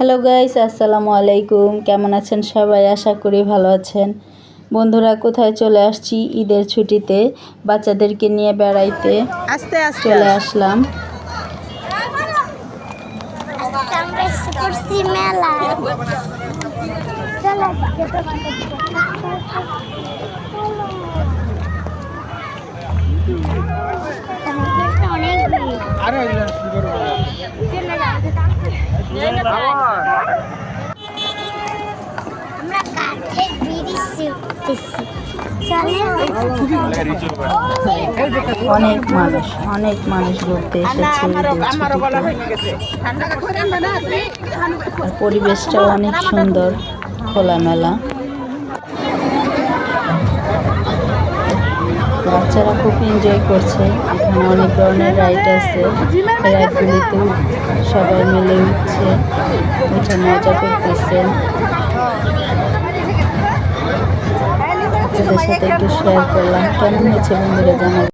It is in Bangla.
হ্যালো গাইস, আসসালামু আলাইকুম। কেমন আছেন সবাই? আশা করি ভালো আছেন। বন্ধুরা, কোথায় চলে আসছি ঈদের ছুটিতে বাচ্চাদেরকে নিয়ে বেড়াইতে চলে আসলাম। অনেক মানুষ ঘুরতে এসেছে আর পরিবেশটাও অনেক সুন্দর, খোলামেলা। বাচ্চারা খুব এনজয় করছে। এখানে অনেক ধরনের রাইড আছে। রাইডগুলিতে সবাই মিলে উঠছে, উঠে মজা করতেছে। আপনাদের সাথে একটু শেয়ার করলাম। কেমন হয়েছে বন্ধুরা জানাবেন।